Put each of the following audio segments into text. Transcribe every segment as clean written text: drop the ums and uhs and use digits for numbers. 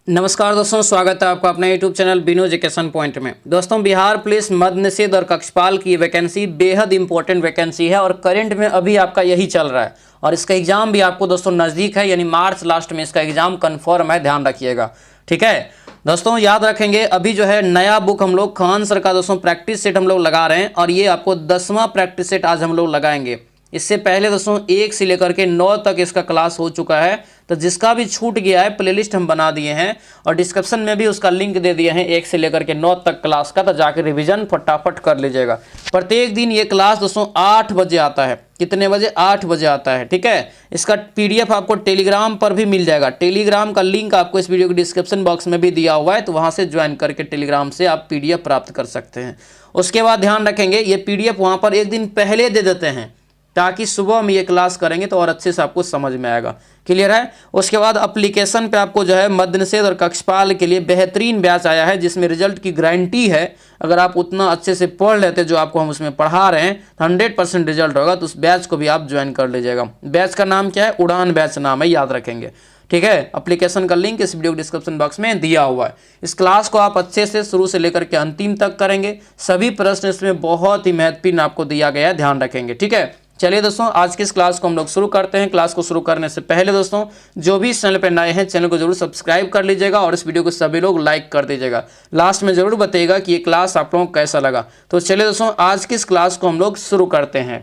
नमस्कार दोस्तों, स्वागत है आपका अपने YouTube चैनल बिनो एजुकेशन पॉइंट में। दोस्तों, बिहार पुलिस मद्य निषेध और कक्षपाल की वैकेंसी बेहद इंपॉर्टेंट वैकेंसी है और करंट में अभी आपका यही चल रहा है और इसका एग्जाम भी आपको दोस्तों नज़दीक है, यानी मार्च लास्ट में इसका एग्जाम कन्फर्म है, ध्यान रखिएगा। ठीक है दोस्तों, याद रखेंगे अभी जो है नया बुक हम लोग खान सर का दोस्तों प्रैक्टिस सेट हम लोग लगा रहे हैं और ये आपको 10वां प्रैक्टिस सेट आज हम लोग लगाएंगे। इससे पहले दोस्तों 1 से लेकर के 9 तक इसका क्लास हो चुका है, तो जिसका भी छूट गया है प्लेलिस्ट हम बना दिए हैं और डिस्क्रिप्शन में भी उसका लिंक दे दिए हैं 1 से लेकर के 9 तक क्लास का, तो जाकर रिवीजन फटाफट कर लीजिएगा। प्रत्येक दिन ये क्लास दोस्तों 8 बजे आता है। कितने बजे? 8 बजे आता है। ठीक है, इसका PDF आपको टेलीग्राम पर भी मिल जाएगा। टेलीग्राम का लिंक आपको इस वीडियो के डिस्क्रिप्शन बॉक्स में भी दिया हुआ है, तो वहाँ से ज्वाइन करके टेलीग्राम से आप PDF प्राप्त कर सकते हैं। उसके बाद ध्यान रखेंगे ये PDF वहाँ पर एक दिन पहले दे देते हैं ताकि सुबह में ये क्लास करेंगे तो और अच्छे से आपको समझ में आएगा। क्लियर है? उसके बाद एप्लीकेशन पे आपको जो है मद्य निषेध और कक्षपाल के लिए बेहतरीन बैच आया है, जिसमें रिजल्ट की गारंटी है। अगर आप उतना अच्छे से पढ़ लेते जो आपको हम उसमें पढ़ा रहे हैं, 100% रिजल्ट होगा, तो उस बैच को भी आप ज्वाइन कर लीजिएगा। बैच का नाम क्या है? उड़ान बैच नाम है, याद रखेंगे। ठीक है, एप्लीकेशन का लिंक इस वीडियो डिस्क्रिप्शन बॉक्स में दिया हुआ है। इस क्लास को आप अच्छे से शुरू से लेकर के अंतिम तक करेंगे। सभी प्रश्न इसमें बहुत ही महत्वपूर्ण आपको दिया गया है, ध्यान रखेंगे। ठीक है, चलिए दोस्तों आज की इस क्लास को हम लोग शुरू करते हैं। क्लास को शुरू करने से पहले दोस्तों जो भी इस चैनल पर नए हैं, चैनल को जरूर सब्सक्राइब कर लीजिएगा और इस वीडियो को सभी लोग लाइक कर दीजिएगा। लास्ट में जरूर बताइएगा कि ये क्लास आप लोगों को कैसा लगा। तो चलिए दोस्तों आज की इस क्लास को हम लोग शुरू करते हैं।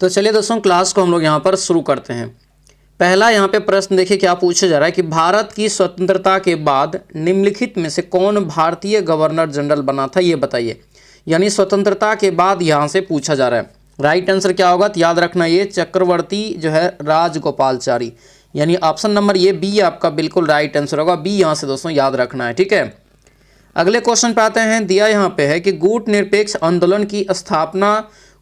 तो चलिए दोस्तों क्लास को हम लोग यहाँ पर शुरू करते हैं। पहला यहाँ पे प्रश्न देखिए क्या पूछा जा रहा है कि भारत की स्वतंत्रता के बाद निम्नलिखित में से कौन भारतीय गवर्नर जनरल बना था, ये बताइए। यानी स्वतंत्रता के बाद यहाँ से पूछा जा रहा है। राइट आंसर क्या होगा? तो याद रखना ये चक्रवर्ती जो है राजगोपालचारी, यानी ऑप्शन नंबर ये बी आपका बिल्कुल राइट आंसर होगा। बी यहाँ से दोस्तों याद रखना है। ठीक है, अगले क्वेश्चन पे आते हैं। दिया यहाँ पे है कि गुट निरपेक्ष आंदोलन की स्थापना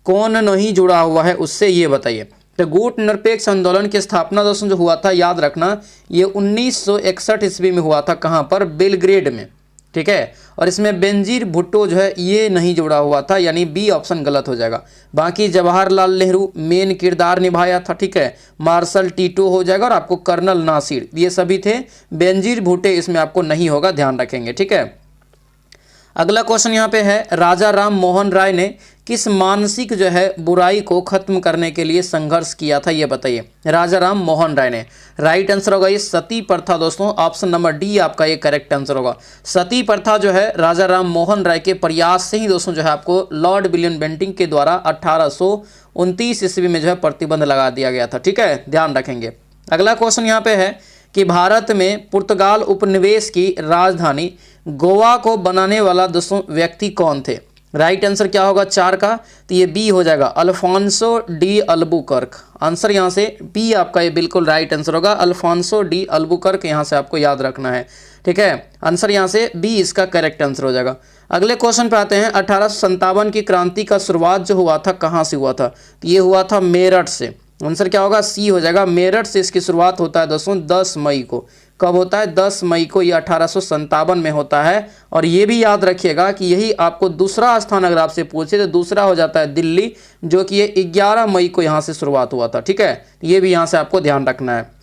कौन नहीं जुड़ा हुआ है उससे, ये बताइए। तो गुट निरपेक्ष आंदोलन की स्थापना दोस्तों जो हुआ था, याद रखना ये 1961 ईस्वी में हुआ था। कहाँ पर? बेलग्रेड में। ठीक है, और इसमें बेनजीर भुट्टो जो है ये नहीं जुड़ा हुआ था, यानी बी ऑप्शन गलत हो जाएगा। बाकी जवाहरलाल नेहरू मेन किरदार निभाया था। ठीक है, मार्शल टीटो हो जाएगा और आपको कर्नल नासिर, ये सभी थे। बेनजीर भुट्टो इसमें आपको नहीं होगा, ध्यान रखेंगे। ठीक है, अगला क्वेश्चन यहाँ पे है राजा राम मोहन राय ने किस मानसिक जो है बुराई को खत्म करने के लिए संघर्ष किया था, ये बताइए। राजा राम मोहन राय ने, राइट आंसर होगा ये सती प्रथा दोस्तों। ऑप्शन नंबर डी आपका ये करेक्ट आंसर होगा। सती प्रथा जो है राजा राम मोहन राय के प्रयास से ही दोस्तों जो है आपको लॉर्ड विलियम बेंटिंक के द्वारा 1829 ईस्वी में जो है प्रतिबंध लगा दिया गया था। ठीक है, ध्यान रखेंगे। अगला क्वेश्चन यहाँ पे है कि भारत में पुर्तगाल उपनिवेश की राजधानी गोवा को बनाने वाला दोस्तों व्यक्ति कौन थे? राइट आंसर क्या होगा 4 का? तो ये बी हो जाएगा, अल्फांसो डी अल्बुकर्क। आंसर यहाँ से बी आपका ये बिल्कुल राइट आंसर होगा, अल्फांसो डी अल्बुकर्क, यहाँ से आपको याद रखना है। ठीक है, आंसर यहाँ से बी इसका करेक्ट आंसर हो जाएगा। अगले क्वेश्चन पे आते हैं। 1857 की क्रांति का शुरुआत जो हुआ था कहाँ से हुआ था? तो ये हुआ था मेरठ से। आंसर क्या होगा? सी हो जाएगा, मेरठ से इसकी शुरुआत होता है दोस्तों 10 मई को। कब होता है? 10 मई को, ये 1857 में होता है। और ये भी याद रखिएगा कि यही आपको दूसरा स्थान अगर आपसे पूछे तो दूसरा हो जाता है दिल्ली, जो कि ये 11 मई को यहाँ से शुरुआत हुआ था। ठीक है, ये भी यहाँ से आपको ध्यान रखना है।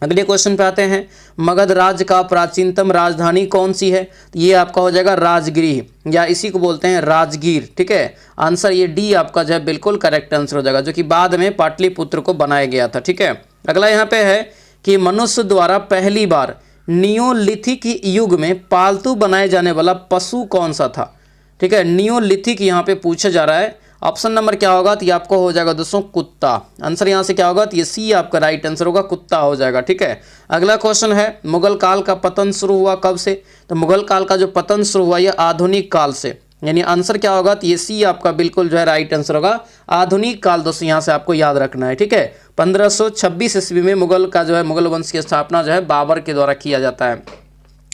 अगले क्वेश्चन पे आते हैं। मगध राज्य का प्राचीनतम राजधानी कौन सी है? ये आपका हो जाएगा राजगृह, या इसी को बोलते हैं राजगीर। ठीक है, आंसर ये डी आपका जो है बिल्कुल करेक्ट आंसर हो जाएगा, जो कि बाद में पाटलिपुत्र को बनाया गया था। ठीक है, अगला यहाँ पे है कि मनुष्य द्वारा पहली बार नियोलिथिक युग में पालतू बनाए जाने वाला पशु कौन सा था? ठीक है, नियोलिथिक यहाँ पे पूछा जा रहा है। ऑप्शन नंबर क्या होगा? तो ये आपको हो जाएगा दोस्तों कुत्ता। आंसर यहाँ से क्या होगा? तो ये सी आपका राइट आंसर होगा, कुत्ता हो जाएगा। ठीक है, अगला क्वेश्चन है मुगल काल का पतन शुरू हुआ कब से? तो मुगल काल का जो पतन शुरू हुआ ये आधुनिक काल से, यानी आंसर क्या होगा? तो ये सी आपका बिल्कुल जो है राइट आंसर होगा, आधुनिक काल दोस्तों यहाँ से आपको याद रखना है। ठीक है, 1526 ईस्वी में मुगल का जो है मुगल वंश की स्थापना जो है बाबर के द्वारा किया जाता है।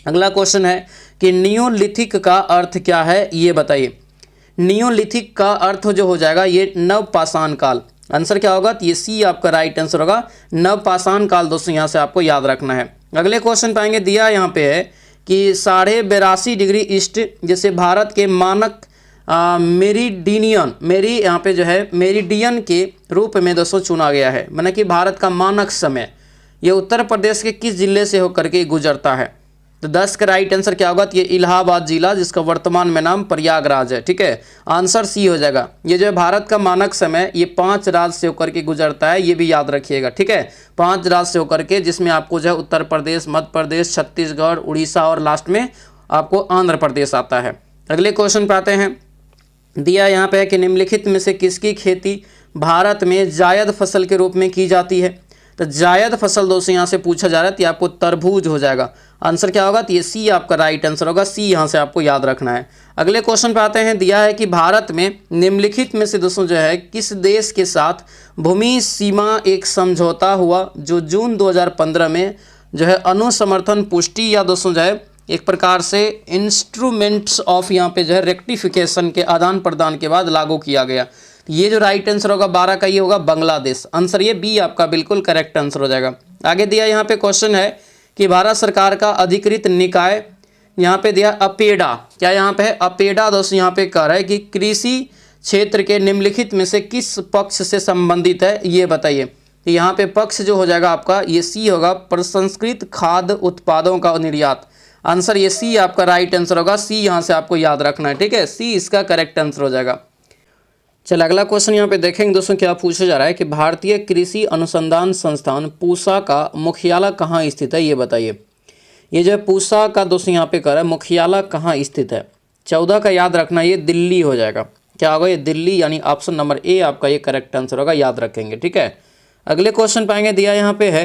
अगला क्वेश्चन है कि नियोलिथिक का अर्थ क्या है, ये बताइए। नियोलिथिक का अर्थ जो हो जाएगा ये नवपाषाण काल। आंसर क्या होगा? तो ये सी आपका राइट आंसर होगा, नवपाषाण काल दोस्तों यहाँ से आपको याद रखना है। अगले क्वेश्चन पाएंगे, दिया यहाँ पे है कि 82.5 डिग्री ईस्ट जैसे भारत के मानक मेरिडियन, मेरी यहाँ पे जो है मेरिडियन के रूप में दोस्तों चुना गया है, माना कि भारत का मानक समय ये उत्तर प्रदेश के किस जिले से होकर के गुजरता है? तो 10 का राइट आंसर क्या होगा? तो ये इलाहाबाद जिला जिसका वर्तमान में नाम प्रयागराज है। ठीक है, आंसर सी हो जाएगा। ये जो है भारत का मानक समय ये 5 राज्य से होकर के गुजरता है, ये भी याद रखिएगा। ठीक है, 5 राज्य से होकर के, जिसमें आपको जो है उत्तर प्रदेश, मध्य प्रदेश, छत्तीसगढ़, उड़ीसा और लास्ट में आपको आंध्र प्रदेश आता है। अगले क्वेश्चन पे आते हैं। दिया यहाँ पे है कि निम्नलिखित में से किसकी खेती भारत में जायद फसल के रूप में की जाती है? तो जायद फसल दोस्तों यहाँ से पूछा जा रहा है, तो आपको तरबूज हो जाएगा। आंसर क्या होगा? तो ये सी आपका राइट आंसर होगा। सी यहाँ से आपको याद रखना है। अगले क्वेश्चन पे आते हैं। दिया है कि भारत में निम्नलिखित में से दोस्तों जो है किस देश के साथ भूमि सीमा एक समझौता हुआ जो जून 2015 में जो है अनुसमर्थन पुष्टि या दोस्तों जो है एक प्रकार से इंस्ट्रूमेंट्स ऑफ यहाँ पे जो है रेक्टिफिकेशन के आदान प्रदान के बाद लागू किया गया। ये जो राइट आंसर होगा 12 का ये होगा बांग्लादेश। आंसर ये बी आपका बिल्कुल करेक्ट आंसर हो जाएगा। आगे दिया यहाँ पे क्वेश्चन है कि भारत सरकार का अधिकृत निकाय यहाँ पे दिया अपेडा। क्या यहाँ पे है? अपेडा दोस्तों यहाँ पे कह रहा है कि कृषि क्षेत्र के निम्नलिखित में से किस पक्ष से संबंधित है, ये बताइए। तो यहाँ पे पक्ष जो हो जाएगा आपका ये सी होगा, प्रसंस्कृत खाद्य उत्पादों का निर्यात। आंसर ये सी आपका राइट आंसर होगा। सी यहाँ से आपको याद रखना है। ठीक है, सी इसका करेक्ट आंसर हो जाएगा। चल अगला क्वेश्चन यहाँ पे देखेंगे दोस्तों क्या पूछा जा रहा है कि भारतीय कृषि अनुसंधान संस्थान पूसा का मुख्यालय कहाँ स्थित है, ये बताइए। ये जो है पूसा का दोस्तों यहाँ पे कर रहा है मुख्यालय कहाँ स्थित है? 14 का याद रखना, ये दिल्ली हो जाएगा। क्या होगा? ये दिल्ली, यानी ऑप्शन नंबर ए आपका ये करेक्ट आंसर होगा, याद रखेंगे। ठीक है, अगले क्वेश्चन पाएंगे। दिया यहाँ पे है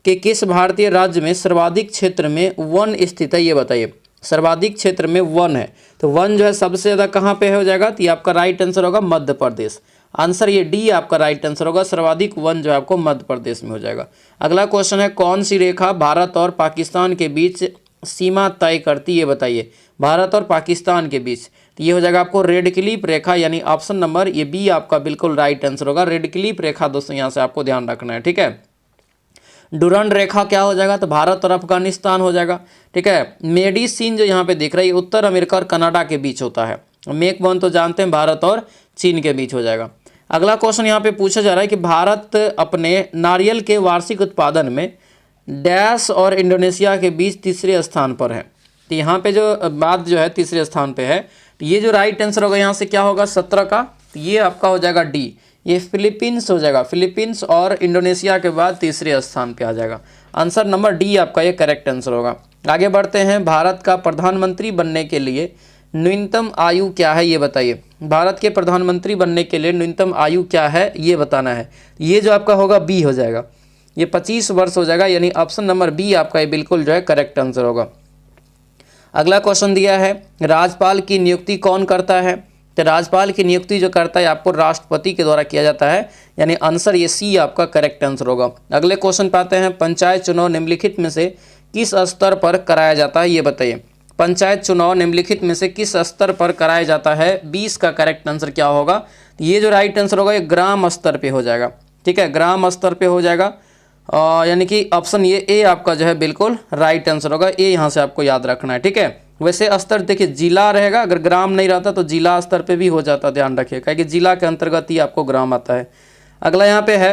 कि किस भारतीय राज्य में सर्वाधिक क्षेत्र में वन स्थित है, ये बताइए। सर्वाधिक क्षेत्र में वन है, तो वन जो है सबसे ज़्यादा कहाँ पे हो जाएगा? तो ये आपका राइट आंसर होगा मध्य प्रदेश। आंसर ये डी आपका राइट आंसर होगा। सर्वाधिक वन जो है आपको मध्य प्रदेश में हो जाएगा। अगला क्वेश्चन है कौन सी रेखा भारत और पाकिस्तान के बीच सीमा तय करती है, ये बताइए। भारत और पाकिस्तान के बीच, तो ये हो जाएगा आपको रेड क्लिफ रेखा, यानी ऑप्शन नंबर ये बी आपका बिल्कुल राइट आंसर होगा। रेड क्लिफ रेखा दोस्तों यहाँ से आपको ध्यान रखना है। ठीक है, डुरंड रेखा क्या हो जाएगा? तो भारत और अफगानिस्तान हो जाएगा। ठीक है, मेडिसिन जो यहाँ पे दिख रहा है ये उत्तर अमेरिका और कनाडा के बीच होता है। मेक वन तो जानते हैं भारत और चीन के बीच हो जाएगा। अगला क्वेश्चन यहाँ पे पूछा जा रहा है कि भारत अपने नारियल के वार्षिक उत्पादन में डैश और इंडोनेशिया के बीच तीसरे स्थान पर है। तो यहाँ पे जो बात जो है तीसरे स्थान पे है, तो ये जो राइट आंसर होगा यहाँ से क्या होगा? 17 का, तो ये आपका हो जाएगा डी, ये फिलीपींस हो जाएगा। फिलीपींस और इंडोनेशिया के बाद तीसरे स्थान पे आ जाएगा। आंसर नंबर डी आपका ये करेक्ट आंसर होगा। आगे बढ़ते हैं। भारत का प्रधानमंत्री बनने के लिए न्यूनतम आयु क्या है, ये बताइए। भारत के प्रधानमंत्री बनने के लिए न्यूनतम आयु क्या है, ये बताना है। ये जो आपका होगा बी हो जाएगा, ये 25 वर्ष हो जाएगा, यानी ऑप्शन नंबर बी आपका ये बिल्कुल जो है करेक्ट आंसर होगा। अगला क्वेश्चन दिया है राज्यपाल की नियुक्ति कौन करता है? तो राज्यपाल की नियुक्ति जो करता है आपको राष्ट्रपति के द्वारा किया जाता है, यानी आंसर ये सी आपका करेक्ट आंसर होगा। अगले क्वेश्चन पाते हैं। पंचायत चुनाव निम्नलिखित में से किस स्तर पर कराया जाता है, ये बताइए। पंचायत चुनाव निम्नलिखित में से किस स्तर पर कराया जाता है? 20 का करेक्ट आंसर क्या होगा? ये जो राइट आंसर होगा ये ग्राम स्तर पे हो जाएगा। ठीक है, ग्राम स्तर पे हो जाएगा, यानी कि ऑप्शन ये ए आपका जो है बिल्कुल राइट आंसर होगा। ए यहाँ से आपको याद रखना है। ठीक है, वैसे स्तर देखिए जिला रहेगा, अगर ग्राम नहीं रहता तो जिला स्तर पे भी हो जाता, ध्यान रखिए, क्योंकि जिला के अंतर्गत ही आपको ग्राम आता है। अगला यहाँ पे है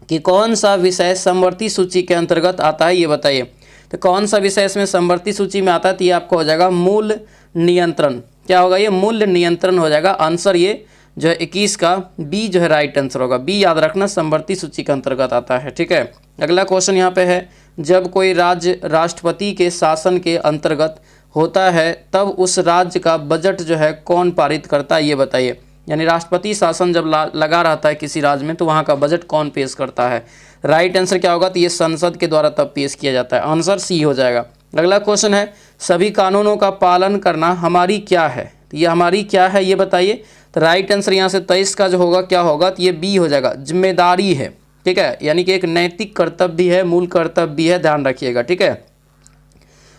कि कौन सा विषय समवर्ती सूची के अंतर्गत आता है, ये बताइए। तो कौन सा विषय इसमें समवर्ती सूची में आता है? तो ये आपको हो जाएगा मूल्य नियंत्रण। क्या होगा? ये मूल्य नियंत्रण हो जाएगा। आंसर ये जो है 21 का बी जो है राइट आंसर होगा। बी याद रखना, समवर्ती सूची के अंतर्गत आता है। ठीक है, अगला क्वेश्चन यहाँ पे है जब कोई राज्य राष्ट्रपति के शासन के अंतर्गत होता है तब उस राज्य का बजट जो है कौन पारित करता है, ये बताइए। यानी राष्ट्रपति शासन जब लगा रहता है किसी राज्य में तो वहाँ का बजट कौन पेश करता है? राइट आंसर क्या होगा? तो ये संसद के द्वारा तब पेश किया जाता है। आंसर सी हो जाएगा। अगला क्वेश्चन है सभी कानूनों का पालन करना हमारी क्या है? तो ये हमारी क्या है ये बताइए। तो राइट आंसर यहाँ से 23 का जो होगा क्या होगा? तो ये बी हो जाएगा, जिम्मेदारी है। ठीक है, यानी कि एक नैतिक कर्तव्य भी है, मूल कर्तव्य भी है, ध्यान रखिएगा। ठीक है,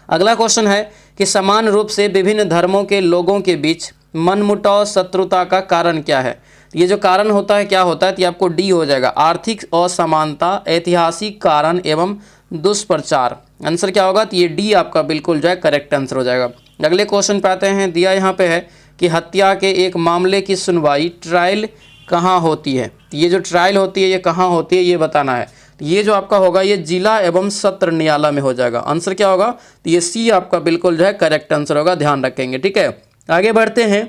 अगला क्वेश्चन है कि समान रूप से विभिन्न धर्मों के लोगों के बीच मनमुटाव शत्रुता का कारण क्या है? ये जो कारण होता है क्या होता है? तो ये आपको डी हो जाएगा, आर्थिक असमानता, ऐतिहासिक कारण एवं दुष्प्रचार। आंसर क्या होगा? तो ये डी आपका बिल्कुल जो है करेक्ट आंसर हो जाएगा। अगले क्वेश्चन पे आते हैं। दिया यहाँ पे है कि हत्या के एक मामले की सुनवाई ट्रायल कहाँ होती है? ये जो ट्रायल होती है ये कहाँ होती है ये बताना है। तो ये जो आपका होगा ये जिला एवं सत्र न्यायालय में हो जाएगा। आंसर क्या होगा, तो ये सी आपका बिल्कुल जो है करेक्ट आंसर होगा, ध्यान रखेंगे। ठीक है, आगे बढ़ते हैं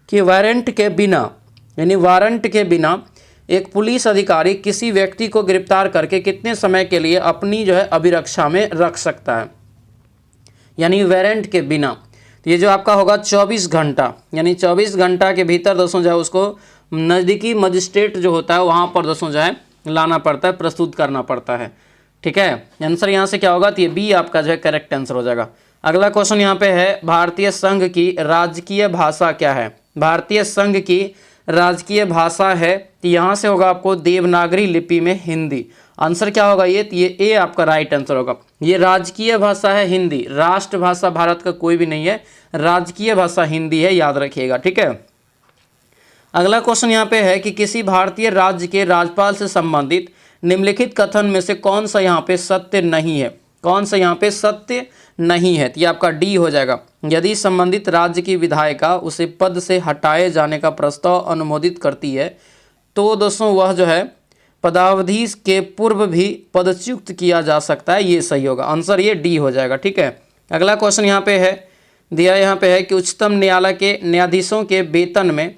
कि वारंट के बिना, यानी वारंट के बिना एक पुलिस अधिकारी किसी व्यक्ति को गिरफ्तार करके कितने समय के लिए अपनी जो है अभिरक्षा में रख सकता है, यानी वारंट के बिना। तो ये जो आपका होगा 24 घंटा, यानी 24 घंटा के भीतर दोस्तों जो है उसको नज़दीकी मजिस्ट्रेट जो होता है वहाँ पर दोस्तों जो है लाना पड़ता है, प्रस्तुत करना पड़ता है। ठीक है, आंसर यहाँ से क्या होगा, तो ये बी आपका जो है करेक्ट आंसर हो जाएगा। अगला क्वेश्चन यहाँ पे है, भारतीय संघ की राजकीय भाषा क्या है। भारतीय संघ की राजकीय भाषा है, तो यहाँ से होगा आपको देवनागरी लिपि में हिंदी। आंसर क्या होगा ये ए आपका राइट आंसर होगा। ये राजकीय भाषा है हिंदी, राष्ट्रभाषा भारत का कोई भी नहीं है, राजकीय भाषा हिंदी है, याद रखिएगा। ठीक है, अगला क्वेश्चन यहाँ पे है कि किसी भारतीय राज्य के राज्यपाल से संबंधित निम्नलिखित कथन में से कौन सा यहाँ पे सत्य नहीं है, कौन सा यहाँ पे सत्य नहीं है, तो ये आपका डी हो जाएगा। यदि संबंधित राज्य की विधायिका उसे पद से हटाए जाने का प्रस्ताव अनुमोदित करती है तो दोस्तों वह जो है पदावधि के पूर्व भी पदच्युत किया जा सकता है, ये सही होगा। आंसर ये डी हो जाएगा। ठीक है, अगला क्वेश्चन यहाँ पे है, दिया यहाँ पे है कि उच्चतम न्यायालय के न्यायाधीशों के वेतन में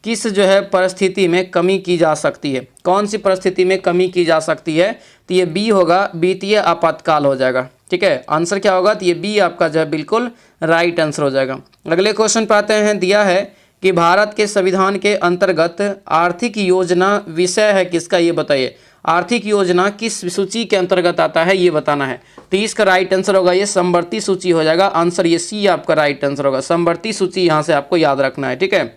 किस जो है परिस्थिति में कमी की जा सकती है, कौन सी परिस्थिति में कमी की जा सकती है, तो ये बी होगा, वित्तीय आपातकाल हो जाएगा। ठीक है, आंसर क्या होगा, तो ये बी आपका जो है बिल्कुल राइट आंसर हो जाएगा। अगले क्वेश्चन पे आते हैं, दिया है कि भारत के संविधान के अंतर्गत आर्थिक योजना विषय है किसका, ये बताइए। आर्थिक योजना किस सूची के अंतर्गत आता है ये बताना है। तो इसका राइट आंसर होगा ये समवर्ती सूची हो जाएगा। आंसर ये सी आपका राइट आंसर होगा, समवर्ती सूची यहाँ से आपको याद रखना है। ठीक है,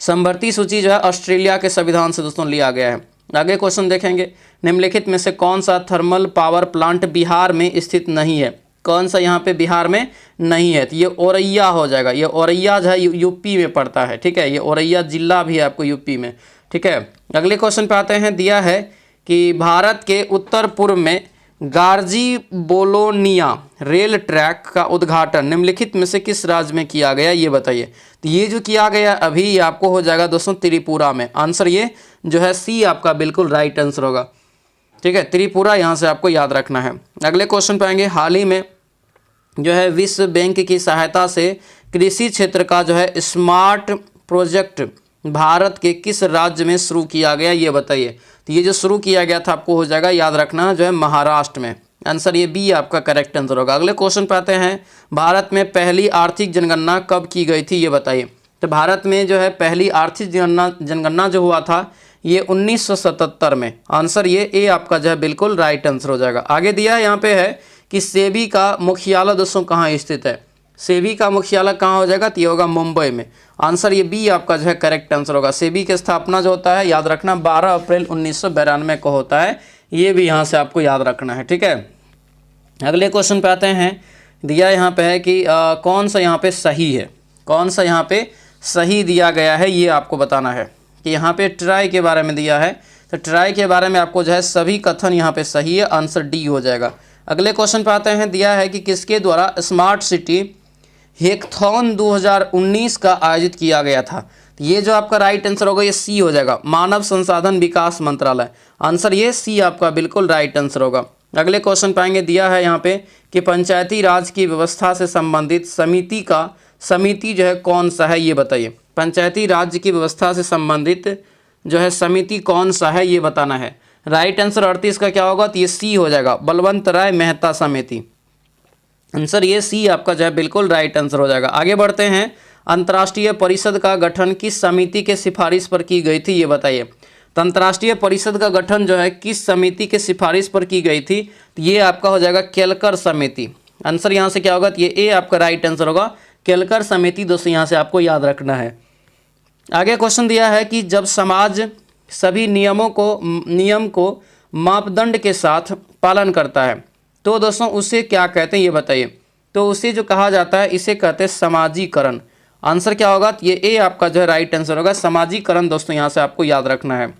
समवर्ती सूची जो है ऑस्ट्रेलिया के संविधान से दोस्तों लिया गया है। आगे क्वेश्चन देखेंगे, निम्नलिखित में से कौन सा थर्मल पावर प्लांट बिहार में स्थित नहीं है, कौन सा यहाँ पे बिहार में नहीं है, तो ये औरैया हो जाएगा। ये औरैया जो है यूपी में पड़ता है। ठीक है, ये औरैया जिला भी है आपको यूपी में। ठीक है, अगले क्वेश्चन पे आते हैं, दिया है कि भारत के उत्तर पूर्व में गार्जी बोलोनिया रेल ट्रैक का उद्घाटन निम्नलिखित में से किस राज्य में किया गया, ये बताइए। तो ये जो किया गया अभी ये आपको हो जाएगा दोस्तों त्रिपुरा में। आंसर ये जो है सी आपका बिल्कुल राइट आंसर होगा। ठीक है, त्रिपुरा यहाँ से आपको याद रखना है। अगले क्वेश्चन पे आएंगे, हाल ही में जो है विश्व बैंक की सहायता से कृषि क्षेत्र का जो है स्मार्ट प्रोजेक्ट भारत के किस राज्य में शुरू किया गया, ये बताइए। तो ये जो शुरू किया गया था आपको हो जाएगा याद रखना जो है महाराष्ट्र में। आंसर ये बी आपका करेक्ट आंसर होगा। अगले क्वेश्चन पे आते हैं, भारत में पहली आर्थिक जनगणना कब की गई थी, ये बताइए। तो भारत में जो है पहली आर्थिक जनगणना जो हुआ था ये 1977 में। आंसर ये ए आपका जो है बिल्कुल राइट आंसर हो जाएगा। आगे दिया है यहाँ पे है कि सेबी का मुख्यालय दोस्तों कहाँ स्थित है। सेबी का मुख्यालय कहाँ हो जाएगा, तो ये होगा मुंबई में। आंसर ये बी आपका जो है करेक्ट आंसर होगा। सेबी की स्थापना जो होता है याद रखना 12 अप्रैल 1992 को होता है, ये भी यहाँ से आपको याद रखना है। ठीक है, अगले क्वेश्चन पे आते हैं, दिया यहाँ पे है कि कौन सा यहाँ पे सही है, कौन सा यहाँ पे सही दिया गया है ये आपको बताना है। कि यहाँ पे ट्राई के बारे में दिया है, तो ट्राई के बारे में आपको जो है सभी कथन यहाँ पे सही है, आंसर डी हो जाएगा। अगले क्वेश्चन पे आते हैं, दिया है कि किसके द्वारा स्मार्ट सिटी हैकाथॉन 2019 का आयोजित किया गया था। तो ये जो आपका राइट आंसर होगा ये सी हो जाएगा, मानव संसाधन विकास मंत्रालय। आंसर ये सी आपका बिल्कुल राइट आंसर होगा। अगले क्वेश्चन पाएंगे, दिया है यहाँ पे कि पंचायती राज की व्यवस्था से संबंधित समिति जो है कौन सा है, ये बताइए। पंचायती राज की व्यवस्था से संबंधित जो है समिति कौन सा है ये बताना है। राइट आंसर 38 का क्या होगा, तो ये सी हो जाएगा, बलवंत राय मेहता समिति। आंसर ये सी आपका जो है बिल्कुल राइट आंसर हो जाएगा। आगे बढ़ते हैं, अंतर्राष्ट्रीय परिषद का गठन किस समिति के सिफारिश पर की गई थी, ये बताइए। तो अंतर्राष्ट्रीय परिषद का गठन जो है किस समिति के सिफारिश पर की गई थी, तो ये आपका हो जाएगा केलकर समिति। आंसर यहाँ से क्या होगा, तो ये ए आपका राइट आंसर होगा, केलकर समिति। दोस्तों यहाँ से आपको याद रखना है। आगे क्वेश्चन दिया है कि जब समाज सभी नियम को मापदंड के साथ पालन करता है तो दोस्तों उसे क्या कहते हैं, ये बताइए। तो उसे जो कहा जाता है इसे कहते हैं समाजीकरण। आंसर क्या होगा, तो ये ए आपका जो है राइट आंसर होगा, समाजीकरण। दोस्तों यहाँ से आपको याद रखना है।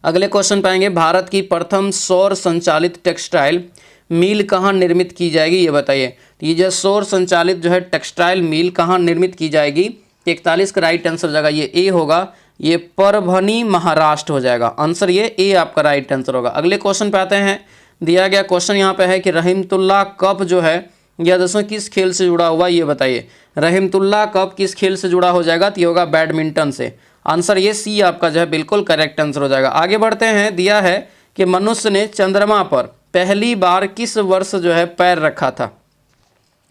अगले क्वेश्चन पाएंगे, भारत की प्रथम सौर संचालित टेक्सटाइल मिल कहाँ निर्मित की जाएगी, ये बताइए। तो ये जो सौर संचालित जो है टेक्सटाइल मिल कहाँ निर्मित की जाएगी, 41 का राइट आंसर जगह ये ए होगा, ये परभनी महाराष्ट्र हो जाएगा। आंसर ये ए आपका राइट आंसर होगा। अगले क्वेश्चन पे आते हैं। दिया गया क्वेश्चन यहाँ पे है कि रहीमतुल्लाह कप जो है यह दोस्तों किस खेल से जुड़ा हुआ, ये बताइए। रहीमतुल्लाह कप किस खेल से जुड़ा हो जाएगा, तो ये होगा बैडमिंटन से। आंसर ये सी आपका जो है बिल्कुल करेक्ट आंसर हो जाएगा। आगे बढ़ते हैं। दिया है कि मनुष्य ने चंद्रमा पर पहली बार किस वर्ष जो है पैर रखा था।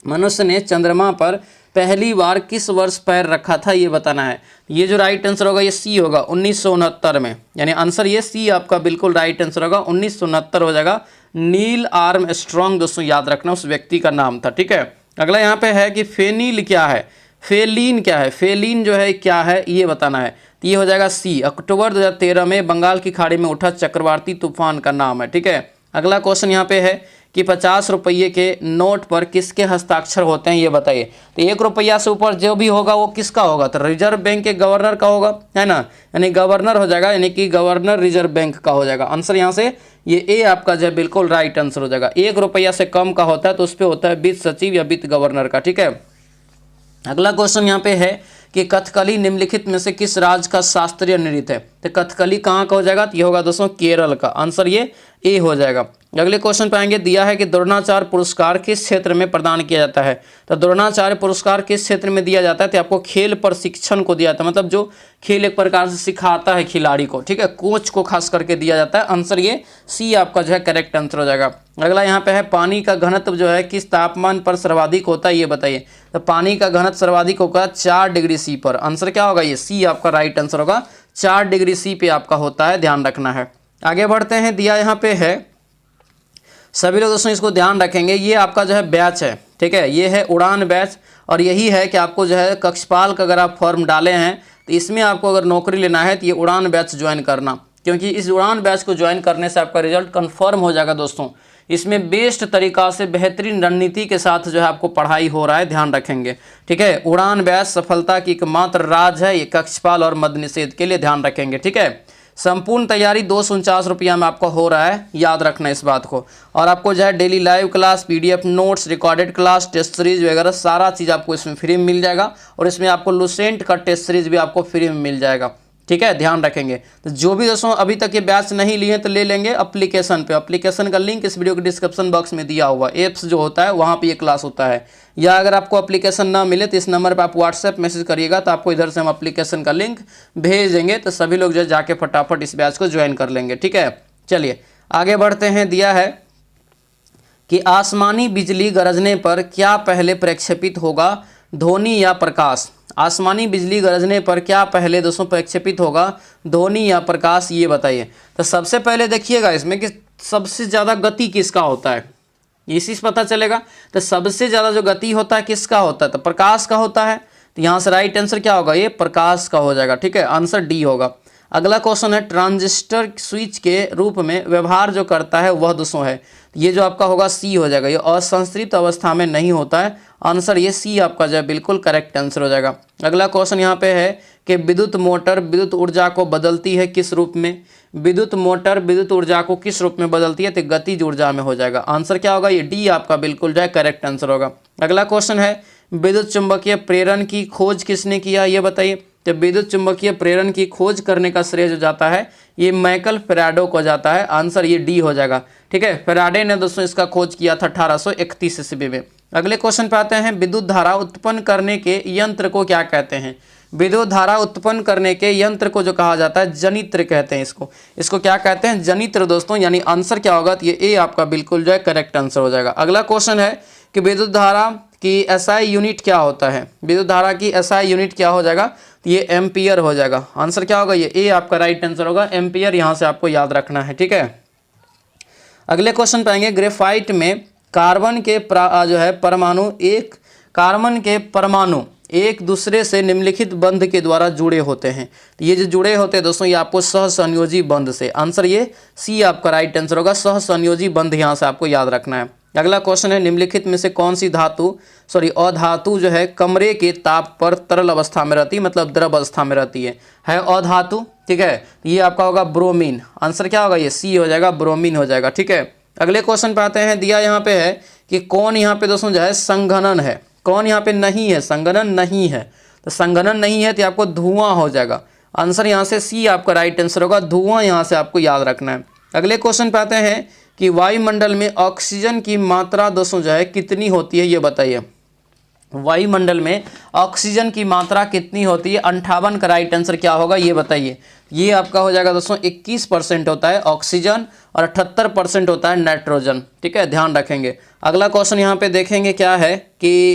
मनुष्य ने चंद्रमा पर पहली बार किस वर्ष पैर रखा था, ये बताना है। ये जो राइट आंसर होगा ये सी होगा 1969 में, यानी आंसर ये सी आपका बिल्कुल राइट आंसर होगा 1969 हो जाएगा। नील आर्मस्ट्रॉन्ग दोस्तों याद रखना उस व्यक्ति का नाम था। ठीक है, अगला यहाँ पे है कि फेनिल क्या है, फेलिन क्या है, फेलिन जो है क्या है ये बताना है। तो ये हो जाएगा सी, अक्टूबर 2013 में बंगाल की खाड़ी में उठा चक्रवाती तूफान का नाम है। ठीक है, अगला क्वेश्चन यहाँ पे है कि 50 रुपये के नोट पर किसके हस्ताक्षर होते हैं, ये बताइए। तो 1 रुपया से ऊपर जो भी होगा वो किसका होगा, तो रिजर्व बैंक के गवर्नर का होगा, है ना, यानी गवर्नर हो जाएगा, यानी कि गवर्नर रिजर्व बैंक का हो जाएगा। आंसर यहाँ से ये ए आपका जो है बिल्कुल राइट आंसर हो जाएगा। 1 रुपया से कम का होता है तो उस पर होता है वित्त सचिव या वित्त गवर्नर का। ठीक है, अगला क्वेश्चन यहाँ पे है कि कथकली निम्नलिखित में से किस राज्य का शास्त्रीय नृत्य है। तो कथकली कहाँ का हो जाएगा, तो ये होगा दोस्तों केरल का। आंसर ये ए हो जाएगा। अगले क्वेश्चन पे आएंगे। दिया है कि द्रोणाचार्य पुरस्कार किस क्षेत्र में प्रदान किया जाता है। तो द्रोणाचार्य पुरस्कार किस क्षेत्र में दिया जाता है, तो आपको खेल प्रशिक्षण को दिया जाता है, मतलब जो खेल एक प्रकार से सिखाता है खिलाड़ी को। ठीक है, कोच को खास करके दिया जाता है। आंसर ये सी आपका जो है करेक्ट आंसर हो जाएगा। अगला यहाँ पे है पानी का घनत्व जो है किस तापमान पर सर्वाधिक होता है, ये बताइए। तो पानी का घनत्व सर्वाधिक होगा 4 डिग्री सी पर। आंसर क्या होगा, ये सी आपका राइट आंसर होगा। 4 डिग्री सी पे आपका होता है, ध्यान रखना है। आगे बढ़ते हैं। दिया यहाँ पे है, सभी लोग दोस्तों इसको ध्यान रखेंगे, ये आपका जो है बैच है। ठीक है, ये है उड़ान बैच, और यही है कि आपको जो है कक्षपाल का अगर आप फॉर्म डाले हैं तो इसमें आपको अगर नौकरी लेना है तो ये उड़ान बैच ज्वाइन करना, क्योंकि इस उड़ान बैच को ज्वाइन करने से आपका रिजल्ट कन्फर्म हो जाएगा दोस्तों। इसमें बेस्ट तरीका से बेहतरीन रणनीति के साथ जो है आपको पढ़ाई हो रहा है, ध्यान रखेंगे। ठीक है, उड़ान बैच सफलता की एकमात्र राज है, ये कक्षपाल और मद्य निषेध के लिए ध्यान रखेंगे। ठीक है, संपूर्ण तैयारी 249 रुपया में आपका हो रहा है, याद रखना इस बात को। और आपको जो है daily live class, PDF notes, recorded class, test series वगैरह सारा चीज़ आपको इसमें फ्री में मिल जाएगा, और इसमें आपको लुसेंट का टेस्ट सीरीज भी आपको फ्री में मिल जाएगा। ठीक है, ध्यान रखेंगे। तो जो भी दोस्तों अभी तक ये बैच नहीं लिए तो ले लेंगे एप्लीकेशन पे। एप्लीकेशन का लिंक इस वीडियो के डिस्क्रिप्शन बॉक्स में दिया हुआ, एप्स जो होता है वहाँ पे ये क्लास होता है। या अगर आपको एप्लीकेशन ना मिले तो इस नंबर पर आप व्हाट्सएप मैसेज करिएगा, तो आपको इधर से हम एप्लीकेशन का लिंक भेज देंगे, तो सभी लोग जो जाके फटाफट इस बैच को ज्वाइन कर लेंगे। ठीक है, चलिए आगे बढ़ते हैं। दिया है कि आसमानी बिजली गरजने पर क्या पहले प्रक्षेपित होगा, ध्वनि या प्रकाश। आसमानी बिजली गरजने पर क्या पहले दोस्तों प्रक्षेपित होगा, ध्वनि या प्रकाश, ये बताइए। तो सबसे पहले देखिएगा इसमें कि सबसे ज़्यादा गति किसका होता है, इसी से पता चलेगा। तो सबसे ज़्यादा जो गति होता है किसका होता है, तो प्रकाश का होता है। तो यहाँ से राइट आंसर क्या होगा, ये प्रकाश का हो जाएगा। ठीक है, आंसर डी होगा। अगला क्वेश्चन है ट्रांजिस्टर स्विच के रूप में व्यवहार जो करता है वह दोस्तों है, ये जो आपका होगा सी हो जाएगा। ये असंतृप्त अवस्था में नहीं होता है, आंसर ये सी आपका जो है बिल्कुल करेक्ट आंसर हो जाएगा। अगला क्वेश्चन यहाँ पे है कि विद्युत मोटर विद्युत ऊर्जा को बदलती है किस रूप में। विद्युत मोटर विद्युत ऊर्जा को किस रूप में बदलती है, तो गतिज ऊर्जा में हो जाएगा। आंसर क्या होगा, ये डी आपका बिल्कुल जो है करेक्ट आंसर होगा। अगला क्वेश्चन है विद्युत चुंबकीय प्रेरण की खोज किसने किया, ये बताइए। तो विद्युत चुंबकीय प्रेरण की खोज करने का श्रेय जो जाता है ये माइकल फैराडे को जाता है। आंसर ये डी हो जाएगा। ठीक है, फैराडे ने दोस्तों इसका खोज किया था 1831 ईस्वी में। अगले क्वेश्चन पे आते हैं। विद्युत धारा उत्पन्न करने के यंत्र को क्या कहते हैं। विद्युत धारा उत्पन्न करने के यंत्र को जो कहा जाता है जनित्र कहते हैं। इसको क्या कहते हैं, जनित्र दोस्तों, यानी आंसर क्या होगा, तो ये ए आपका बिल्कुल जो है करेक्ट आंसर हो जाएगा। अगला क्वेश्चन है कि विद्युत धारा की एसआई यूनिट क्या होता है। विद्युत धारा की एसआई यूनिट क्या हो जाएगा, तो ये एम्पियर हो जाएगा। आंसर क्या होगा, ये ए आपका राइट आंसर होगा, एम्पियर यहाँ से आपको याद रखना है। ठीक है, अगले क्वेश्चन पाएंगे। ग्रेफाइट में कार्बन के जो है परमाणु एक दूसरे से निम्नलिखित बंध के द्वारा जुड़े होते हैं। तो ये जो जुड़े होते हैं दोस्तों ये आपको सहसंयोजी बंध से। आंसर ये सी आपका राइट आंसर होगा, सहसंयोजी बंध यहाँ से आपको याद रखना है। अगला क्वेश्चन है निम्नलिखित में से कौन सी अधातु जो है कमरे के ताप पर तरल अवस्था में रहती है, मतलब द्रव अवस्था में रहती है अधातु। ठीक है, ये आपका होगा ब्रोमीन। आंसर क्या होगा, ये सी हो जाएगा, ब्रोमीन हो जाएगा। ठीक है, अगले क्वेश्चन पे आते हैं। दिया यहाँ पे है कि कौन यहाँ पे दोस्तों जो है संघनन है, कौन यहाँ पे नहीं है, संघनन नहीं है। तो संघनन नहीं है तो आपको धुआं हो जाएगा। आंसर यहाँ से सी आपका राइट आंसर होगा, धुआं यहाँ से आपको याद रखना है। अगले क्वेश्चन पे आते हैं कि वायुमंडल में ऑक्सीजन की मात्रा दोस्तों जो है कितनी होती है, ये बताइए। वायुमंडल में ऑक्सीजन की मात्रा कितनी होती है? 58 का राइट आंसर क्या होगा ये बताइए। ये आपका हो जाएगा दोस्तों 21% होता है ऑक्सीजन और 78% होता है नाइट्रोजन। ठीक है, ध्यान रखेंगे। अगला क्वेश्चन यहाँ पे देखेंगे क्या है कि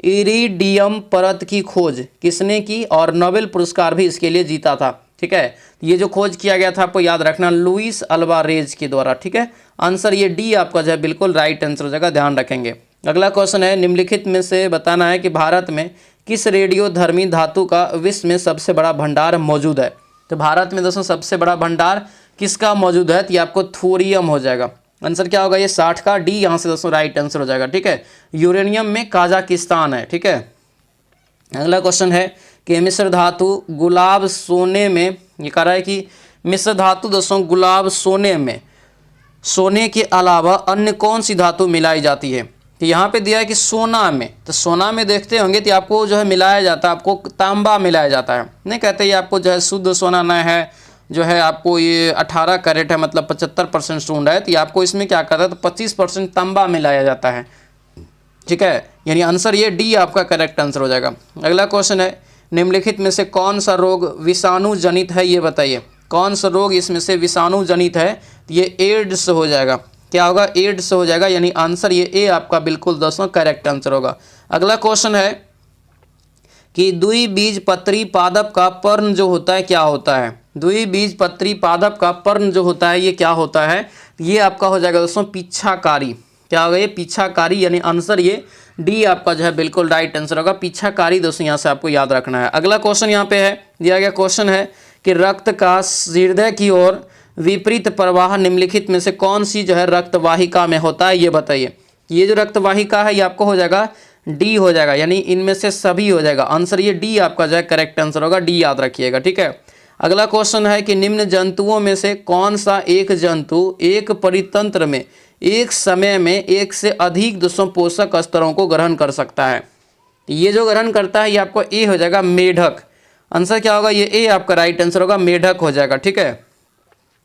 इरिडियम परत की खोज किसने की और नोबेल पुरस्कार भी इसके लिए जीता था। ठीक है, ये जो खोज किया गया था आपको याद रखना, लुइस अल्वारेज के द्वारा। ठीक है, आंसर ये डी आपका जो है बिल्कुल राइट आंसर हो जाएगा, ध्यान रखेंगे। अगला क्वेश्चन है, निम्नलिखित में से बताना है कि भारत में किस रेडियोधर्मी धातु का विश्व में सबसे बड़ा भंडार मौजूद है। तो भारत में दोस्तों सबसे बड़ा भंडार किसका मौजूद है? तो ये आपको थोरियम हो जाएगा। आंसर क्या होगा? ये 60 का डी यहाँ से दोस्तों राइट आंसर हो जाएगा। ठीक है, यूरेनियम में काजाकिस्तान है। ठीक है, अगला क्वेश्चन है कि मिश्र धातु गुलाब सोने में, ये कह रहा है कि मिश्र धातु दोस्तों गुलाब सोने में सोने के अलावा अन्य कौन सी धातु मिलाई जाती है। तो यहाँ पे दिया है कि सोना में, तो सोना में देखते होंगे तो आपको जो है मिलाया जाता है, आपको तांबा मिलाया जाता है। नहीं कहते ये आपको जो है शुद्ध सोना न है, जो है आपको ये 18 कैरेट है, मतलब 75% स्टोन है, तो ये आपको इसमें क्या करता है, तो 25% तांबा मिलाया जाता है। ठीक है, यानी आंसर ये डी आपका करेक्ट आंसर हो जाएगा। अगला क्वेश्चन है, निम्नलिखित में से कौन सा रोग विषाणु जनित है, ये बताइए। कौन सा रोग इसमें से विषाणु जनित है? तो ये एड्स हो जाएगा। क्या होगा? एड्स हो जाएगा, यानी आंसर ये ए आपका बिल्कुल दोस्तों करेक्ट आंसर होगा। अगला क्वेश्चन है कि द्विबीजपत्री पादप का पर्ण जो होता है क्या होता है? द्विबीजपत्री पादप का पर्ण जो होता है ये क्या होता है? ये आपका हो जाएगा दोस्तों पीछाकारी। क्या होगा? ये पीछाकारी, यानी आंसर ये डी आपका जो है बिल्कुल राइट आंसर होगा, पीछाकारी। दोस्तों यहाँ से आपको याद रखना है। अगला क्वेश्चन यहाँ पे है, दिया गया क्वेश्चन है कि रक्त का हृदय की ओर विपरीत प्रवाह निम्नलिखित में से कौन सी जो है रक्तवाहिका में होता है, ये बताइए। ये जो रक्तवाहिका है ये आपको हो जाएगा डी हो जाएगा, यानी इनमें से सभी हो जाएगा। आंसर ये डी आपका जो है करेक्ट आंसर होगा, डी याद रखिएगा। ठीक है, अगला क्वेश्चन है कि निम्न जंतुओं में से कौन सा एक जंतु एक परितंत्र में एक समय में एक से अधिक दोस्तों पोषक स्तरों को ग्रहण कर सकता है। ये जो ग्रहण करता है ये आपको ए हो जाएगा, मेढक। आंसर क्या होगा? ये ए आपका राइट आंसर होगा, मेढक हो जाएगा। ठीक है,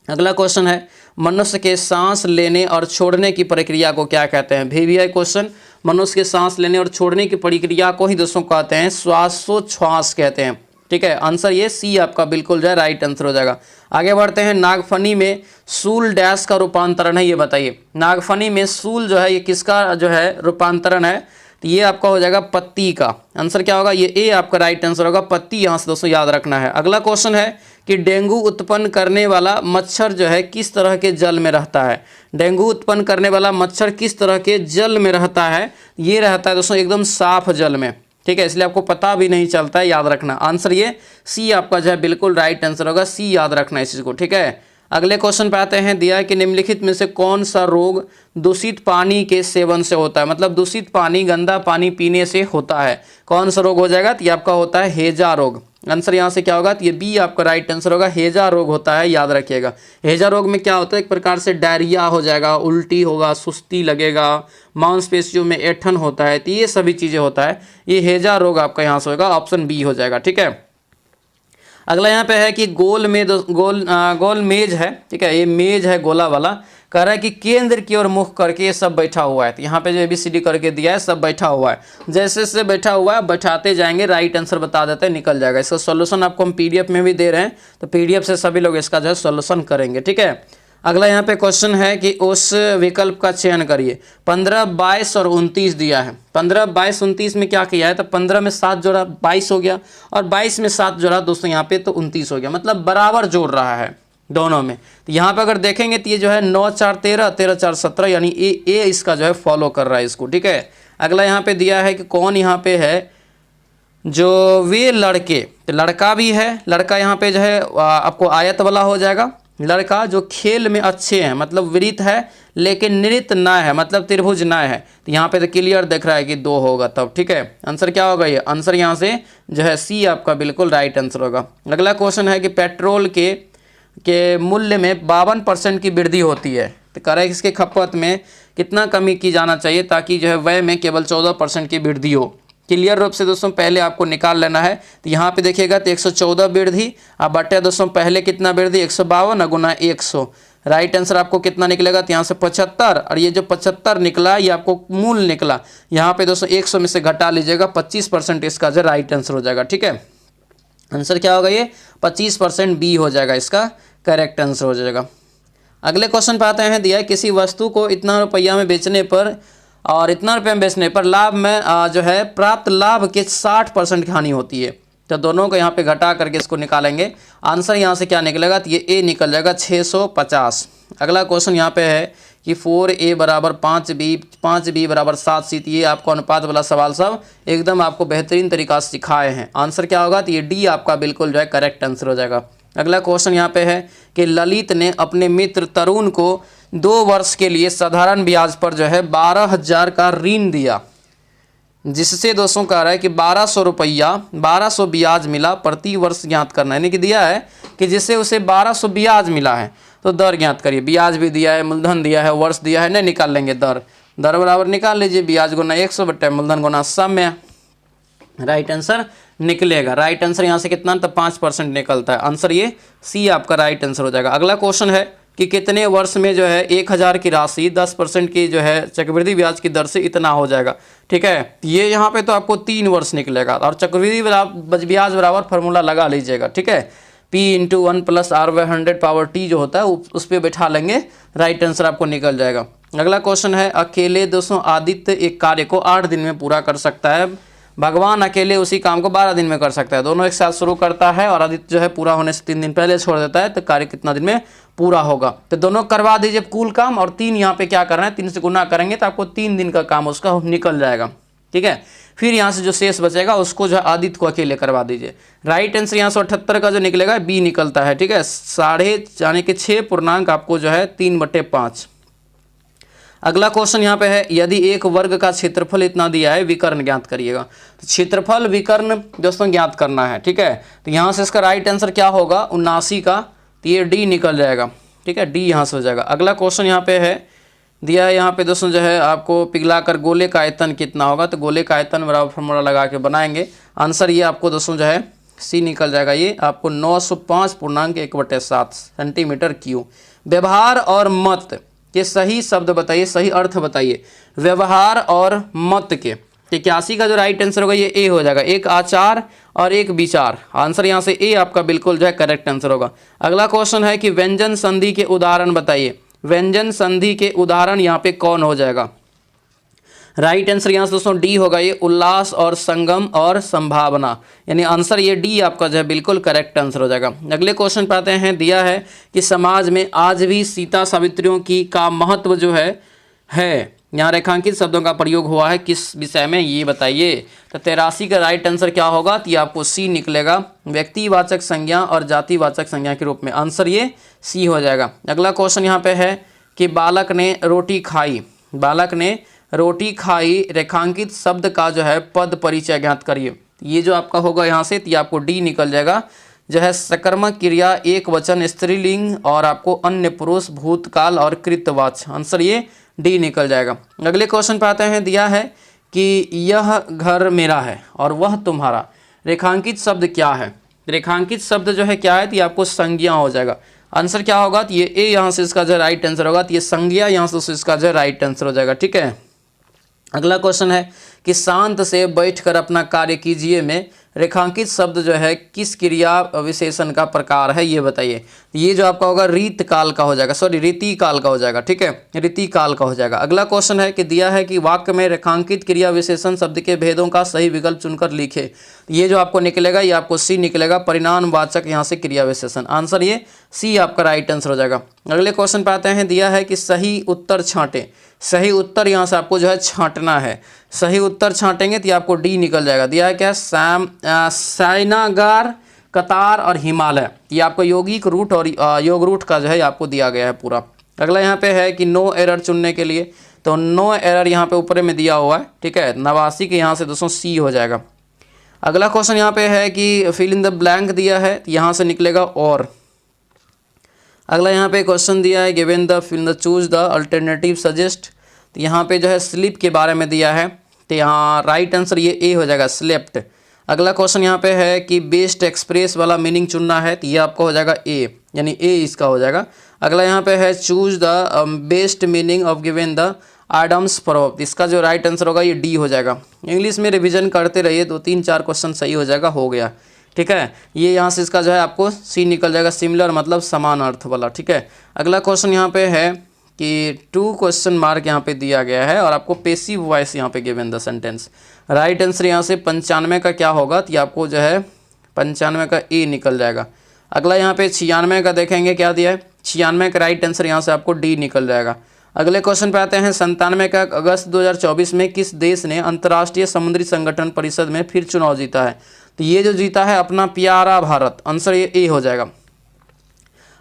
अगला क्वेश्चन है, मनुष्य के सांस लेने और छोड़ने की प्रक्रिया को क्या कहते हैं? VVI क्वेश्चन, मनुष्य के सांस लेने और छोड़ने की प्रक्रिया को ही दोस्तों कहते हैं श्वासोच्छ्वास कहते हैं। ठीक है, आंसर ये सी आपका बिल्कुल जो है राइट आंसर हो जाएगा। आगे बढ़ते हैं, नागफनी में सूल डैश का रूपांतरण है, ये बताइए। नागफनी में सूल जो है ये किसका जो है रूपांतरण है? तो ये आपका हो जाएगा पत्ती का। आंसर क्या होगा? ये ए आपका राइट आंसर होगा, पत्ती यहाँ से दोस्तों याद रखना है। अगला क्वेश्चन है कि डेंगू उत्पन्न करने वाला मच्छर जो है किस तरह के जल में रहता है? डेंगू उत्पन्न करने वाला मच्छर किस तरह के जल में रहता है? ये रहता है दोस्तों एकदम साफ जल में। ठीक है, इसलिए आपको पता भी नहीं चलता है, याद रखना। आंसर ये सी आपका जो है बिल्कुल राइट आंसर होगा, सी याद रखना इस चीज़ को। ठीक है, अगले क्वेश्चन पे आते हैं, दिया है कि निम्नलिखित में से कौन सा रोग दूषित पानी के सेवन से होता है? मतलब दूषित पानी, गंदा पानी पीने से होता है। कौन सा रोग हो जाएगा? तो ये आपका होता है हैजा रोग। आंसर यहाँ से क्या होगा? तो ये बी आपका राइट आंसर होगा, हैजा रोग होता है, याद रखिएगा। हैजा रोग में क्या होता है? एक प्रकार से डायरिया हो जाएगा, उल्टी होगा, सुस्ती लगेगा, मांसपेशियों में ऐंठन होता है, तो ये सभी चीज़ें होता है। ये हैजा रोग आपका यहाँ से होगा, ऑप्शन बी हो जाएगा। ठीक है, अगला यहाँ पे है कि गोल मेज है। ठीक है, ये मेज है गोला वाला, कह रहा है कि केंद्र की ओर मुख करके ये सब बैठा हुआ है। तो यहाँ पे जो ABCD करके दिया है सब बैठा हुआ है, जैसे जैसे बैठा हुआ है बैठाते जाएंगे, राइट आंसर बता देते हैं, निकल जाएगा। इसका सॉल्यूशन आपको हम PDF में भी दे रहे हैं, तो PDF से सभी लोग इसका जो है सॉल्यूशन करेंगे। ठीक है, अगला यहाँ पे क्वेश्चन है कि उस विकल्प का चयन करिए। 15, 22 और 29 दिया है। 15, 22, 29 में क्या किया है? तो 15 में 7 जोड़ा 22 हो गया, और 22 में 7 जोड़ा दोस्तों यहाँ पे तो 29 हो गया, मतलब बराबर जोड़ रहा है दोनों में। तो यहाँ पे अगर देखेंगे तो ये जो है 9, 4, 13, 13, 4, 17, यानी ए इसका जो है फॉलो कर रहा है इसको। ठीक है, अगला यहाँ पे दिया है कि कौन यहाँ पे है जो वे लड़के, तो लड़का भी है, लड़का यहाँ पे जो है आपको आयत वाला हो जाएगा। लड़का जो खेल में अच्छे हैं, मतलब वृत्त है लेकिन नृत्य न है, मतलब त्रिभुज न है। तो यहाँ पे तो क्लियर दिख रहा है कि 2 होगा तब। ठीक है, आंसर क्या होगा? ये आंसर यहाँ से जो है सी आपका बिल्कुल राइट आंसर होगा। अगला क्वेश्चन है कि पेट्रोल के मूल्य में 52% की वृद्धि होती है, तो कह रहा है इसके खपत में कितना कमी की जाना चाहिए ताकि जो है व्यय में केवल 14% की वृद्धि हो। क्लियर रूप से दोस्तों पहले आपको निकाल लेना है। तो यहाँ पे देखिएगा तो 114 वृद्धि अब बटे दोस्तों पहले कितना वृद्धि 152 गुना 100, राइट आंसर आपको कितना निकलेगा तो यहाँ से 75, और ये जो 75 निकला ये आपको मूल निकला। यहाँ पे दोस्तों 100 में से घटा लीजिएगा, 25% इसका जो राइट आंसर हो जाएगा। ठीक है, आंसर क्या होगा ये 25% बी हो जाएगा, इसका करेक्ट आंसर हो जाएगा। अगले क्वेश्चन पे आते हैं। दिया है किसी वस्तु को इतना रुपया में बेचने पर और इतना रुपये में बेचने पर लाभ में जो है प्राप्त लाभ के 60% की हानि होती है। तो दोनों को यहाँ पे घटा करके इसको निकालेंगे। आंसर यहाँ से क्या निकलेगा तो ये ए निकल जाएगा 650। अगला क्वेश्चन यहाँ पे है कि 4a बराबर 5b बराबर 7c। ये आपको अनुपात वाला सवाल सब एकदम आपको बेहतरीन तरीका से सिखाए हैं। आंसर क्या होगा तो ये डी आपका बिल्कुल जो है करेक्ट आंसर हो जाएगा। अगला क्वेश्चन यहाँ पे है कि ललित ने अपने मित्र तरुण को 2 वर्ष के लिए साधारण ब्याज पर जो है 12,000 का ऋण दिया, जिससे दोस्तों कह रहा है कि 1200 ब्याज मिला, प्रति वर्ष ज्ञात करना है। यानी कि दिया है कि जिससे उसे 1200 ब्याज मिला है, तो दर ज्ञात करिए। ब्याज भी दिया है, मूलधन दिया है, वर्ष दिया है, नहीं निकाल लेंगे दर बराबर निकाल लीजिए, ब्याज गुना 100 बटे मूलधन गुना समय, राइट आंसर निकलेगा। राइट आंसर यहाँ से कितना तो 5% निकलता है। आंसर ये सी आपका राइट आंसर हो जाएगा। अगला क्वेश्चन है कि कितने वर्ष में जो है 1000 की राशि 10% की जो है चक्रवृद्धि ब्याज की दर से इतना हो जाएगा। ठीक है, ये यहाँ पे तो आपको 3 वर्ष निकलेगा, और चक्रवृद्धि ब्याज बराबर फार्मूला लगा लीजिएगा। ठीक है, P × 1 + R/100 पावर T जो होता है उस पर बैठा लेंगे, राइट आंसर आपको निकल जाएगा। अगला क्वेश्चन है अकेले दोस्तों आदित्य एक कार्य को 8 दिन में पूरा कर सकता है, भगवान अकेले उसी काम को 12 दिन में कर सकता है। दोनों एक साथ शुरू करता है और आदित्य जो है पूरा होने से 3 दिन पहले छोड़ देता है, तो कार्य कितना दिन में पूरा होगा। तो दोनों करवा दीजिए कुल काम, और 3 यहाँ पे क्या करना है 3 से गुना करेंगे तो आपको 3 दिन का काम उसका निकल जाएगा। ठीक है, फिर यहाँ से जो शेष बचेगा उसको जो है आदित्य को अकेले करवा दीजिए। राइट आंसर यहाँ से 78 का जो निकलेगा बी निकलता है। ठीक है, 6.5 पूर्णांक आपको जो है 3/5। अगला क्वेश्चन यहाँ पे है यदि एक वर्ग का क्षेत्रफल इतना दिया है विकर्ण ज्ञात करिएगा। तो क्षेत्रफल विकर्ण दोस्तों ज्ञात करना है। ठीक है, तो यहाँ से इसका राइट आंसर क्या होगा 79 का, तो ये डी निकल जाएगा। ठीक है, डी यहाँ से हो जाएगा। अगला क्वेश्चन यहाँ पे है दिया है यहाँ पे दोस्तों जो है आपको पिघलाकर गोले का आयतन कितना होगा, तो गोले का आयतन बराबर फॉर्मूला लगा के बनाएंगे। आंसर ये आपको दोस्तों जो है सी निकल जाएगा। ये आपको 905.1/7 सेंटीमीटर क्यूब। व्यवहार और मत के सही शब्द बताइए, सही अर्थ बताइए। व्यवहार और मत के 81 का जो राइट आंसर होगा ये ए हो जाएगा, एक आचार और एक विचार। आंसर यहाँ से ए आपका बिल्कुल जो है करेक्ट आंसर होगा। अगला क्वेश्चन है कि व्यंजन संधि के उदाहरण बताइए। व्यंजन संधि के उदाहरण यहाँ पे कौन हो जाएगा, राइट आंसर यहाँ से दोस्तों डी होगा, ये उल्लास और संगम और संभावना, यानी आंसर ये डी आपका जो है बिल्कुल करेक्ट आंसर हो जाएगा। अगले क्वेश्चन पे आते हैं। दिया है कि समाज में आज भी सीता सावित्रियों की का महत्व जो है यहाँ रेखांकित शब्दों का प्रयोग हुआ है किस विषय में ये बताइए। तो 83 का राइट आंसर क्या होगा तो ये आपको सी निकलेगा, व्यक्तिवाचक संज्ञा और जातिवाचक संज्ञा के रूप में। आंसर ये सी हो जाएगा। अगला क्वेश्चन यहाँ पे है कि बालक ने रोटी खाई रेखांकित शब्द का जो है पद परिचय ज्ञात करिए। ये जो आपका होगा यहाँ से तो आपको डी निकल जाएगा, जो है सकर्मक क्रिया एक वचन स्त्रीलिंग और आपको अन्य पुरुष भूतकाल और कृतवाच्य। आंसर ये डी निकल जाएगा। अगले क्वेश्चन पे आते हैं। दिया है कि यह घर मेरा है और वह तुम्हारा, रेखांकित शब्द क्या है। रेखांकित शब्द जो है क्या है तो ये आपको संज्ञा हो जाएगा। आंसर क्या होगा तो ये ए यहाँ से इसका जो राइट आंसर होगा, तो ये संज्ञा यहाँ से इसका जो राइट आंसर हो जाएगा। ठीक है, अगला क्वेश्चन है कि शांत से बैठकर अपना कार्य कीजिए में रेखांकित शब्द जो है किस क्रिया विशेषण का प्रकार है ये बताइए। ये जो आपका होगा रीतकाल का हो जाएगा, सॉरी रीतिकाल का हो जाएगा। ठीक है, रीतिकाल का हो जाएगा। अगला क्वेश्चन है कि दिया है कि वाक्य में रेखांकित क्रिया विशेषण शब्द के भेदों का सही विकल्प चुनकर लिखे। ये जो आपको निकलेगा ये आपको सी निकलेगा, परिणामवाचक यहाँ से क्रिया विशेषण। आंसर ये सी आपका राइट आंसर हो जाएगा। अगले क्वेश्चन पे आते हैं। दिया है कि सही उत्तर छांटे, सही उत्तर यहाँ से आपको जो है छांटना है। सही उत्तर छांटेंगे तो आपको डी निकल जाएगा। दिया है क्या सायनागार, कतार और हिमालय। ये आपको यौगिक रूट और योग रूट का जो है आपको दिया गया है पूरा। अगला यहाँ पे है कि नो एरर चुनने के लिए, तो नो एरर यहाँ पे ऊपर में दिया हुआ है। ठीक है, 89 के यहाँ से दोस्तों सी हो जाएगा। अगला क्वेश्चन यहाँ पे है कि फिल इन द ब्लैंक दिया है, यहाँ से निकलेगा और। अगला यहाँ पे क्वेश्चन दिया है given the fill the choose the alternative suggest, तो यहाँ पे जो है स्लिप के बारे में दिया है। तो यहाँ राइट आंसर ये ए हो जाएगा, स्लेप्ट। अगला क्वेश्चन यहाँ पे है कि बेस्ट एक्सप्रेस वाला मीनिंग चुनना है, तो ये आपका हो जाएगा ए, यानी ए इसका हो जाएगा। अगला यहाँ पे है choose the best meaning of given the idioms proverb, इसका जो राइट आंसर होगा ये डी हो जाएगा। इंग्लिश में रिवीजन करते रहिए, 2-3-4 क्वेश्चन सही हो जाएगा, हो गया। ठीक है, ये यहाँ से इसका जो है आपको सी निकल जाएगा, सिमिलर मतलब समान अर्थ वाला। ठीक है, अगला क्वेश्चन यहाँ पे है कि 2 क्वेश्चन मार्क यहाँ पे दिया गया है और आपको पेसिव वॉइस यहाँ पे given the sentence. Right answer यहाँ से 95 का क्या होगा, तो आपको जो है 95 का ए निकल जाएगा। अगला यहाँ पे 96 का देखेंगे क्या दिया है, 96 का राइट आंसर यहाँ से आपको डी निकल जाएगा। अगले क्वेश्चन पे आते हैं 97 का, अगस्त 2024 में किस देश ने अंतर्राष्ट्रीय समुद्री संगठन परिषद में फिर चुनाव जीता है, तो ये जो जीता है अपना प्यारा भारत, आंसर ये ए हो जाएगा।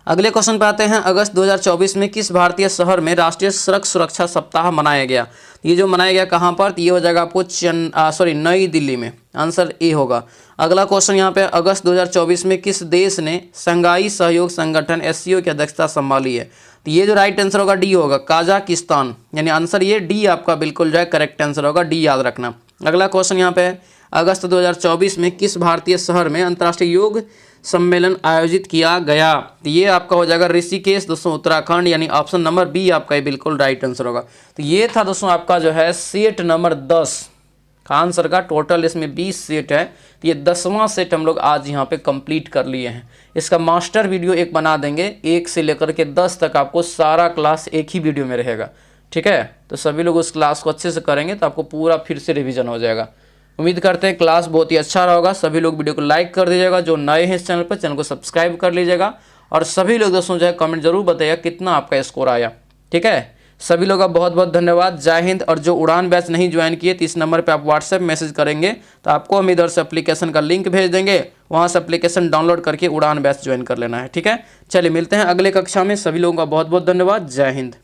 अगले क्वेश्चन पे आते हैं अगस्त 2024 में किस भारतीय शहर में राष्ट्रीय सड़क सुरक्षा सप्ताह मनाया गया, ये जो मनाया गया कहाँ पर, तो ये हो जाएगा आपको नई दिल्ली में, आंसर ए होगा। अगला क्वेश्चन यहाँ पे अगस्त 2024 में किस देश ने शंघाई सहयोग संगठन एससीओ की अध्यक्षता संभाली है, तो ये जो राइट आंसर होगा डी होगा, काजाकिस्तान, यानी आंसर ये डी आपका बिल्कुल जो है करेक्ट आंसर होगा, डी याद रखना। अगला क्वेश्चन यहाँ पे अगस्त 2024 में किस भारतीय शहर में अंतर्राष्ट्रीय योग सम्मेलन आयोजित किया गया, तो ये आपका हो जाएगा ऋषिकेश दोस्तों, उत्तराखंड, यानी ऑप्शन नंबर बी आपका ये बिल्कुल राइट आंसर होगा। तो ये था दोस्तों आपका जो है सेट नंबर 10 का आंसर का, टोटल इसमें 20 सेट है, तो ये 10वां सेट हम लोग आज यहाँ पे कंप्लीट कर लिए हैं। इसका मास्टर वीडियो एक बना देंगे, 1 से लेकर के 10 तक आपको सारा क्लास एक ही वीडियो में रहेगा। ठीक है, तो सभी लोग उस क्लास को अच्छे से करेंगे तो आपको पूरा फिर से रिवीजन हो जाएगा। उम्मीद करते हैं क्लास बहुत ही अच्छा रहा होगा। सभी लोग वीडियो को लाइक कर दीजिएगा, जो नए हैं इस चैनल पर चैनल को सब्सक्राइब कर लीजिएगा, और सभी लोग दोस्तों जो है कमेंट जरूर बताइएगा कितना आपका स्कोर आया। ठीक है, सभी लोग का बहुत बहुत धन्यवाद, जय हिंद। और जो उड़ान बैच नहीं ज्वाइन किए तो इस नंबर पे आप व्हाट्सएप मैसेज करेंगे तो आपको हम इधर से एप्लीकेशन का लिंक भेज देंगे, वहाँ से एप्लीकेशन डाउनलोड करके उड़ान बैच ज्वाइन कर लेना है। ठीक है, चलिए मिलते हैं अगले कक्षा में। सभी लोगों का बहुत बहुत धन्यवाद, जय हिंद।